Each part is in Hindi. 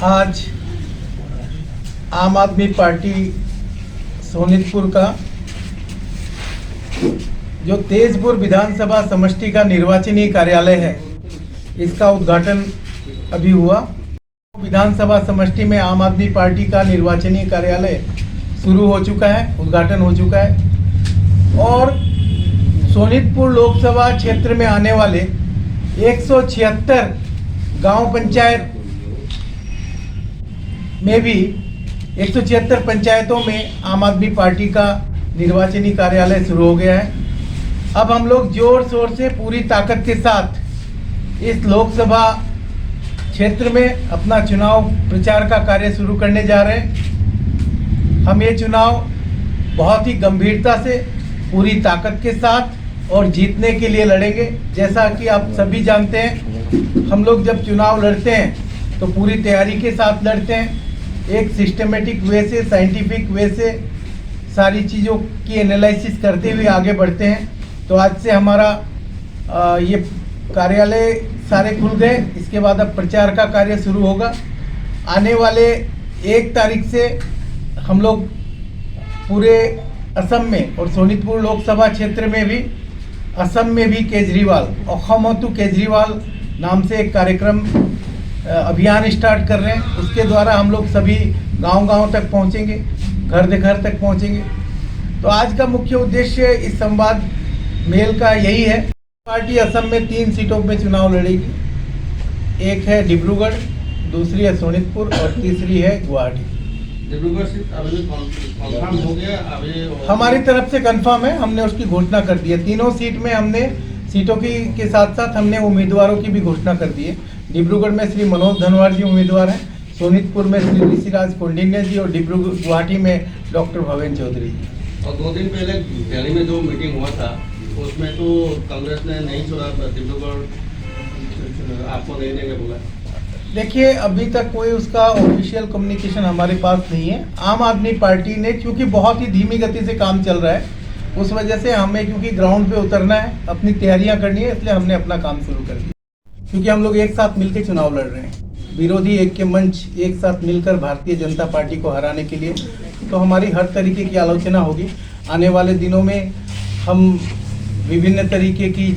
आज आम आदमी पार्टी सोनितपुर का जो तेजपुर विधानसभा समष्टि का निर्वाचनी कार्यालय है, इसका उद्घाटन अभी हुआ। विधानसभा समष्टि में आम आदमी पार्टी का निर्वाचनी कार्यालय शुरू हो चुका है, उद्घाटन हो चुका है और सोनितपुर लोकसभा क्षेत्र में आने वाले 176 गांव पंचायत में भी 176 पंचायतों में आम आदमी पार्टी का निर्वाचनी कार्यालय शुरू हो गया है। अब हम लोग जोर शोर से पूरी ताकत के साथ इस लोकसभा क्षेत्र में अपना चुनाव प्रचार का कार्य शुरू करने जा रहे हैं। हम ये चुनाव बहुत ही गंभीरता से पूरी ताकत के साथ और जीतने के लिए लड़ेंगे। जैसा कि आप सभी जानते हैं, हम लोग जब चुनाव लड़ते हैं तो पूरी तैयारी के साथ लड़ते हैं, एक सिस्टमेटिक वे से, साइंटिफिक वे से सारी चीज़ों की एनालिसिस करते हुए आगे बढ़ते हैं। तो आज से हमारा ये कार्यालय सारे खुल गए। इसके बाद अब प्रचार का कार्य शुरू होगा। आने वाले 1 तारीख से हम लोग पूरे असम में और सोनितपुर लोकसभा क्षेत्र में भी, असम में भी केजरीवाल, अखमतु केजरीवाल नाम से एक कार्यक्रम अभियान स्टार्ट कर रहे हैं। उसके द्वारा हम लोग सभी गांव-गांव तक पहुंचेंगे, घर तक पहुंचेंगे। तो आज का मुख्य उद्देश्य इस संवाद मेल का यही है। पार्टी असम में 3 सीटों पे चुनाव लड़ेगी। एक है डिब्रूगढ़, दूसरी है सोनितपुर और तीसरी है गुवाहाटी। डिब्रूगढ़ सीट अभी कंफर्म हो गया? अभी हमारी तरफ से कंफर्म है, हमने उसकी घोषणा कर दी है। तीनों सीट में हमने सीटों की के साथ साथ हमने उम्मीदवारों की भी घोषणा कर दी है। डिब्रूगढ़ में श्री मनोज धनवार जी उम्मीदवार हैं, सोनितपुर में श्री ऋषिराज कौंडिन्य जी और गुवाहाटी में डॉक्टर भवेन चौधरी जी। और 2 दिन पहले दिल्ली में जो मीटिंग हुआ था उसमें तो कांग्रेस ने नहीं छोड़ा, डिब्रूगढ़ आपको नहीं देंगे बोला। देखिए, अभी तक कोई उसका ऑफिशियल कम्युनिकेशन हमारे पास नहीं है। आम आदमी पार्टी ने, क्योंकि बहुत ही धीमी गति से काम चल रहा है, उस वजह से हमें क्योंकि ग्राउंड पे उतरना है, अपनी तैयारियां करनी है, इसलिए हमने अपना काम शुरू कर दिया। क्योंकि हम लोग एक साथ मिलकर चुनाव लड़ रहे हैं, विरोधी ऐक्य मंच एक साथ मिलकर भारतीय जनता पार्टी को हराने के लिए। तो हमारी हर तरीके की आलोचना होगी। आने वाले दिनों में हम विभिन्न तरीके की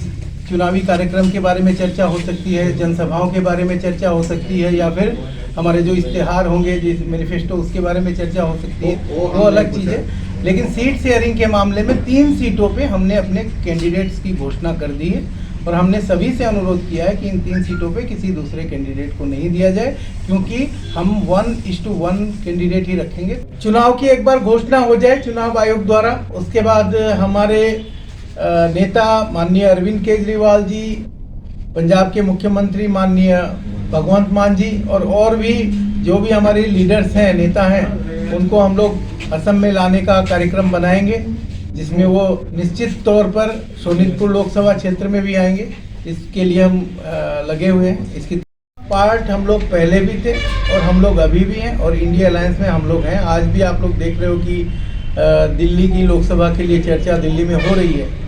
चुनावी कार्यक्रम के बारे में चर्चा हो सकती है, जनसभाओं के बारे में चर्चा हो सकती है, या फिर हमारे जो इश्तेहार होंगे, जिस मैनिफेस्टो, उसके बारे में चर्चा हो सकती है। वो अलग चीज़ है। लेकिन सीट शेयरिंग के मामले में 3 सीटों पे हमने अपने कैंडिडेट्स की घोषणा कर दी है और हमने सभी से अनुरोध किया है कि इन 3 सीटों पे किसी दूसरे कैंडिडेट को नहीं दिया जाए, क्योंकि हम 1:1 कैंडिडेट ही रखेंगे। चुनाव की एक बार घोषणा हो जाए चुनाव आयोग द्वारा, उसके बाद हमारे नेता माननीय अरविंद केजरीवाल जी, पंजाब के मुख्यमंत्री माननीय भगवंत मान जी और भी जो भी हमारे लीडर्स हैं, नेता हैं, उनको हम लोग असम में लाने का कार्यक्रम बनाएंगे, जिसमें वो निश्चित तौर पर सोनितपुर लोकसभा क्षेत्र में भी आएंगे। इसके लिए हम लगे हुए हैं। इसकी पार्ट हम लोग पहले भी थे और हम लोग अभी भी हैं और इंडिया अलायंस में हम लोग हैं। आज भी आप लोग देख रहे हो कि दिल्ली की लोकसभा के लिए चर्चा दिल्ली में हो रही है।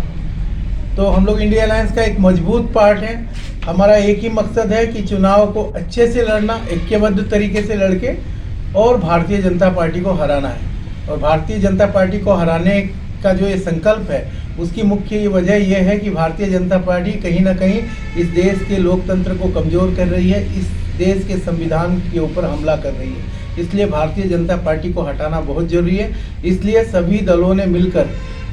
तो हम लोग इंडिया अलायंस का एक मजबूत पार्ट है। हमारा एक ही मकसद है कि चुनाव को अच्छे से लड़ना, ऐक्यबद्ध तरीके से लड़के और भारतीय जनता पार्टी को हराना है। और भारतीय जनता पार्टी को हराने का जो ये संकल्प है, उसकी मुख्य वजह यह है कि भारतीय जनता पार्टी कहीं ना कहीं इस देश के लोकतंत्र को कमज़ोर कर रही है, इस देश के संविधान के ऊपर हमला कर रही है। इसलिए भारतीय जनता पार्टी को हटाना बहुत जरूरी है। इसलिए सभी दलों ने मिलकर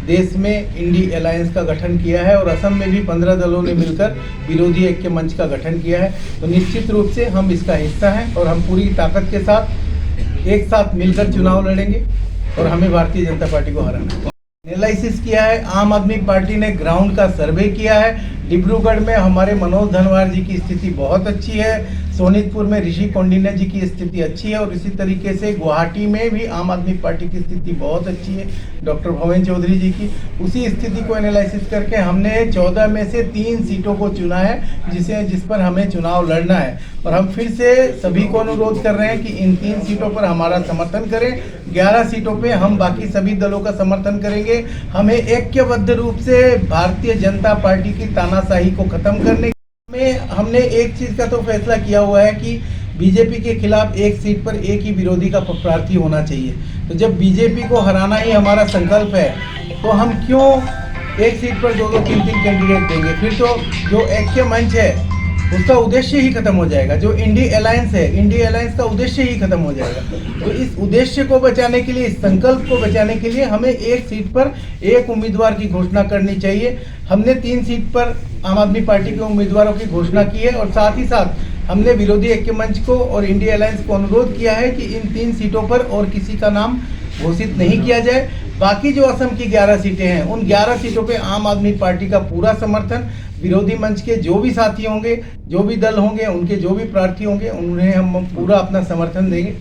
देश में इंडी अलायंस का गठन किया है और असम में भी 15 दलों ने मिलकर विरोधी ऐक्य मंच का गठन किया है। तो निश्चित रूप से हम इसका हिस्सा हैं और हम पूरी ताकत के साथ एक साथ मिलकर चुनाव लड़ेंगे और हमें भारतीय जनता पार्टी को हराना है। एनालिसिस किया है, आम आदमी पार्टी ने ग्राउंड का सर्वे किया है। डिब्रूगढ़ में हमारे मनोज धनवार जी की स्थिति बहुत अच्छी है, सोनितपुर में ऋषि कौंडिन्य जी की स्थिति अच्छी है और इसी तरीके से गुवाहाटी में भी आम आदमी पार्टी की स्थिति बहुत अच्छी है, डॉक्टर भवेन चौधरी जी की। उसी स्थिति को एनालिसिस करके हमने 14 में से 3 सीटों को चुना है, जिस पर हमें चुनाव लड़ना है। और हम फिर से सभी को अनुरोध कर रहे हैं कि इन 3 सीटों पर हमारा समर्थन करें। 11 सीटों पे हम बाकी सभी दलों का समर्थन करेंगे। हमें ऐक्यबद्ध रूप से भारतीय जनता पार्टी की तानाशाही को खत्म करने में हमने एक चीज़ का तो फैसला किया हुआ है कि बीजेपी के खिलाफ एक सीट पर एक ही विरोधी का प्रार्थी होना चाहिए। तो जब बीजेपी को हराना ही हमारा संकल्प है तो हम क्यों एक सीट पर 2-2, 3-3 कैंडिडेट देंगे? फिर तो जो ऐक्य मंच है उसका उद्देश्य ही खत्म हो जाएगा। जो इंडी अलायंस है, इंडी अलायंस का उद्देश्य ही खत्म हो जाएगा। तो इस उद्देश्य को बचाने के लिए, इस संकल्प को बचाने के लिए हमें एक सीट पर एक उम्मीदवार की घोषणा करनी चाहिए। हमने 3 सीट पर आम आदमी पार्टी के उम्मीदवारों की घोषणा की है और साथ ही साथ हमने विरोधी ऐक्य मंच को और इंडिया अलायंस को अनुरोध किया है कि इन 3 सीटों पर और किसी का नाम घोषित नहीं किया जाए। बाकी जो असम की 11 सीटें हैं, उन 11 सीटों पे आम आदमी पार्टी का पूरा समर्थन, विरोधी मंच के जो भी साथी होंगे, जो भी दल होंगे, उनके जो भी प्रार्थी होंगे, उन्हें हम पूरा अपना समर्थन देंगे।